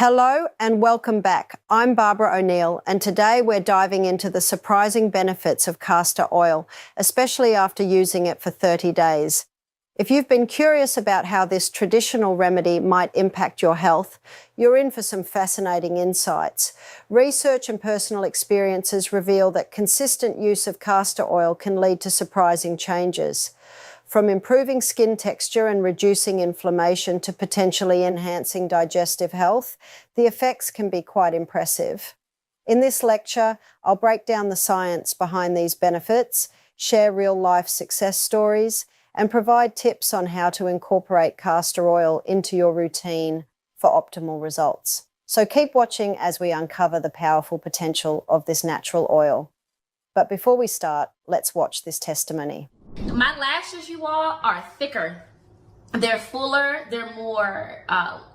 Hello and welcome back. I'm Barbara O'Neill, and today we're diving into the surprising benefits of castor oil, especially after using it for 30 days. If you've been curious about how this traditional remedy might impact your health, you're in for some fascinating insights. Research and personal experiences reveal that consistent use of castor oil can lead to surprising changes. From improving skin texture and reducing inflammation to potentially enhancing digestive health, the effects can be quite impressive. In this lecture, I'll break down the science behind these benefits, share real-life success stories, and provide tips on how to incorporate castor oil into your routine for optimal results. So keep watching as we uncover the powerful potential of this natural oil. But before we start, let's watch this testimony. My lashes, you all, are thicker. They're fuller, they're more,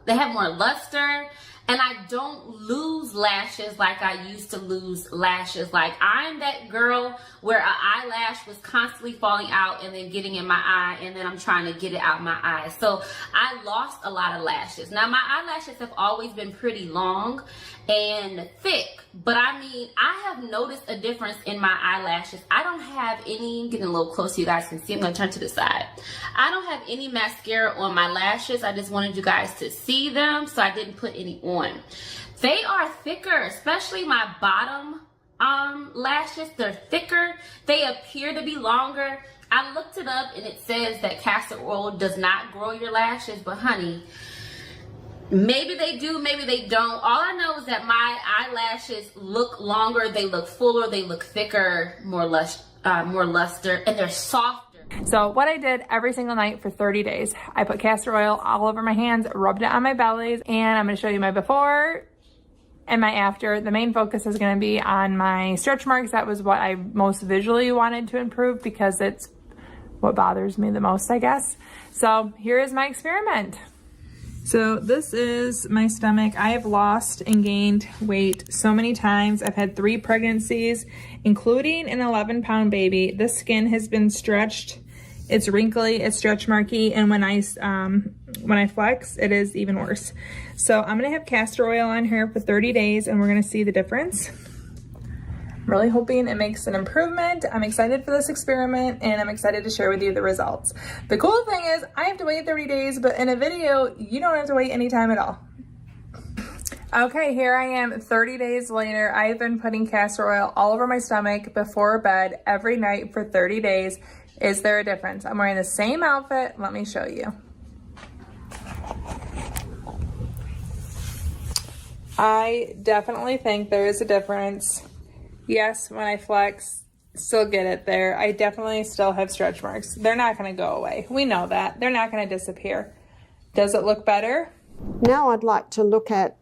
they have more luster, and I don't lose lashes like I used to lose lashes. Like, I'm that girl where an eyelash was constantly falling out and then getting in my eye, and then I'm trying to get it out my eye. So I lost a lot of lashes. Now, my eyelashes have always been pretty long and thick, but I mean, I have noticed a difference in my eyelashes. I don't have any, getting a little close so you guys can see, I'm gonna turn to the side. I don't have any mascara on my lashes. I just wanted you guys to see them, so I didn't put any on. They are thicker, especially my bottom lashes. They're thicker. They appear to be longer. I looked it up and it says that castor oil does not grow your lashes, but honey, maybe they do, maybe they don't. All I know is that my eyelashes look longer, they look fuller, they look thicker, more luster, and they're softer. So what I did every single night for 30 days, I put castor oil all over my hands, rubbed it on my bellies, and I'm going to show you my before and my after. The main focus is going to be on my stretch marks. That was what I most visually wanted to improve because it's what bothers me the most, I guess. So here is my experiment. So this is my stomach. I have lost and gained weight so many times. I've had 3 pregnancies, including an 11-pound baby. This skin has been stretched. It's wrinkly, it's stretch marky, and when I flex, it is even worse. So I'm gonna have castor oil on here for 30 days and we're gonna see the difference. I'm really hoping it makes an improvement. I'm excited for this experiment and I'm excited to share with you the results. The cool thing is I have to wait 30 days, but in a video, you don't have to wait any time at all. Okay, here I am 30 days later. I've been putting castor oil all over my stomach before bed every night for 30 days. Is there a difference? I'm wearing the same outfit. Let me show you. I definitely think there is a difference. Yes, when I flex, still get it there. I definitely still have stretch marks. They're not going to go away. We know that. They're not going to disappear. Does it look better? Now I'd like to look at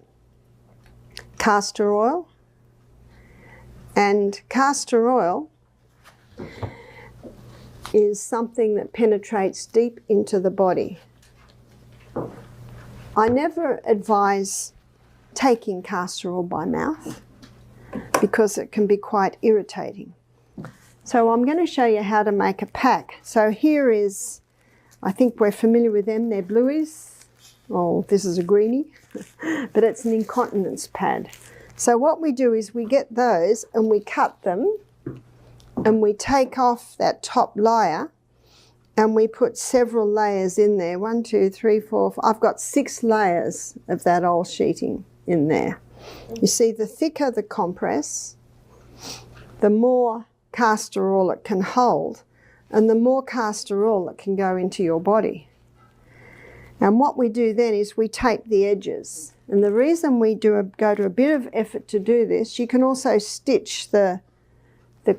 castor oil. And castor oil is something that penetrates deep into the body. I never advise taking castor oil by mouth because it can be quite irritating. So I'm going to show you how to make a pack. So here is, I think we're familiar with them, they're blueies. Oh, this is a greenie, but it's an incontinence pad. So what we do is we get those and we cut them and we take off that top layer and we put several layers in there. 1, 2, 3, 4, 5. I've got 6 layers of that oil sheeting in there. You see, the thicker the compress, the more castor oil it can hold and the more castor oil that can go into your body. And what we do then is we tape the edges. And the reason we go to a bit of effort to do this, you can also stitch the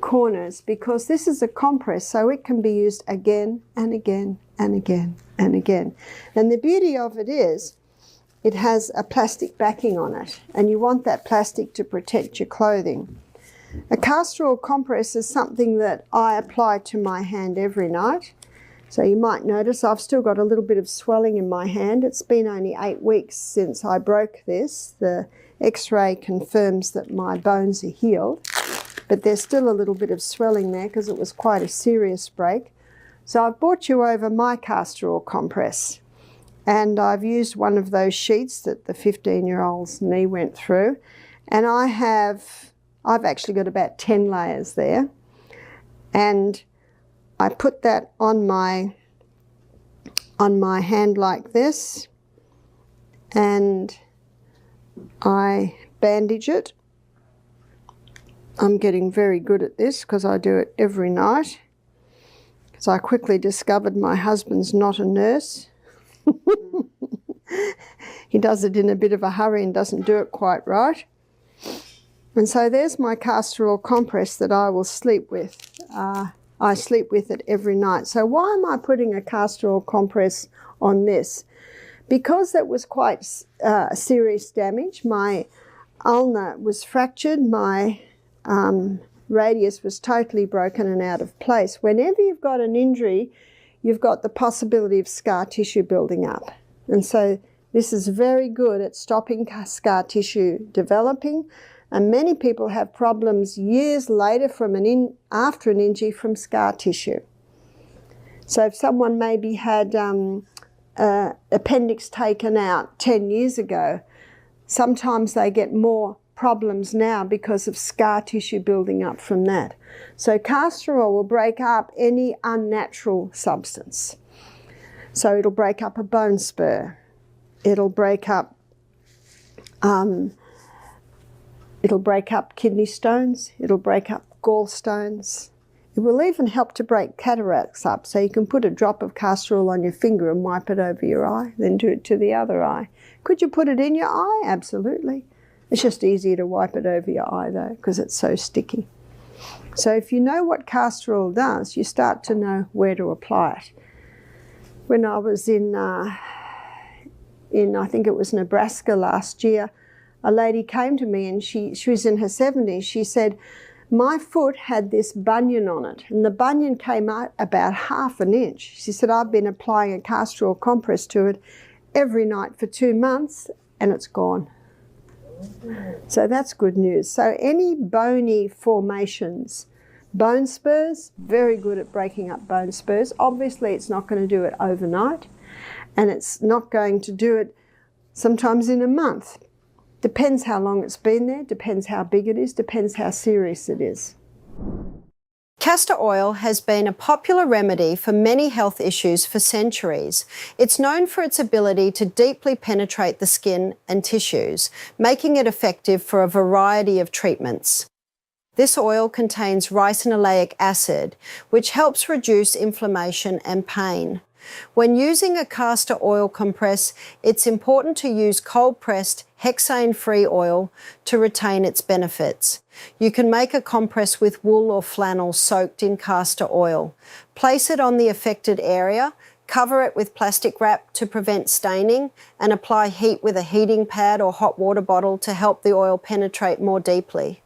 corners because this is a compress, so it can be used again and again and again and again. And the beauty of it is it has a plastic backing on it, and you want that plastic to protect your clothing. A castor oil compress is something that I apply to my hand every night. So you might notice I've still got a little bit of swelling in my hand. It's been only 8 weeks since I broke this. The x-ray confirms that my bones are healed, but there's still a little bit of swelling there because it was quite a serious break. So I've brought you over my castor oil compress. And I've used one of those sheets that the 15-year-old's knee went through. And I've actually got about 10 layers there. And I put that on my hand like this, and I bandage it. I'm getting very good at this because I do it every night, because I quickly discovered my husband's not a nurse. He does it in a bit of a hurry and doesn't do it quite right. And so there's my castor oil compress that I will sleep with. I sleep with it every night. So why am I putting a castor oil compress on this? Because that was quite serious damage. My ulna was fractured, my radius was totally broken and out of place. Whenever you've got an injury, you've got the possibility of scar tissue building up. And so this is very good at stopping scar tissue developing. And many people have problems years later after an injury from scar tissue. So if someone maybe had appendix taken out 10 years ago, sometimes they get more problems now because of scar tissue building up from that. So castor oil will break up any unnatural substance. So it'll break up a bone spur. It'll break up kidney stones. It'll break up gallstones. It will even help to break cataracts up. So you can put a drop of castor oil on your finger and wipe it over your eye, then do it to the other eye. Could you put it in your eye? Absolutely. It's just easier to wipe it over your eye though, because it's so sticky. So if you know what castor oil does, you start to know where to apply it. When I was in I think it was Nebraska last year, a lady came to me and she was in her 70s. She said, my foot had this bunion on it, and the bunion came out about 1/2 inch. She said, I've been applying a castor oil compress to it every night for 2 months and it's gone. So that's good news. So any bony formations, bone spurs, very good at breaking up bone spurs. Obviously it's not going to do it overnight, and it's not going to do it sometimes in a month. Depends how long it's been there, depends how big it is, depends how serious it is. Castor oil has been a popular remedy for many health issues for centuries. It's known for its ability to deeply penetrate the skin and tissues, making it effective for a variety of treatments. This oil contains ricinoleic acid, which helps reduce inflammation and pain. When using a castor oil compress, it's important to use cold-pressed, hexane-free oil to retain its benefits. You can make a compress with wool or flannel soaked in castor oil. Place it on the affected area, cover it with plastic wrap to prevent staining, and apply heat with a heating pad or hot water bottle to help the oil penetrate more deeply.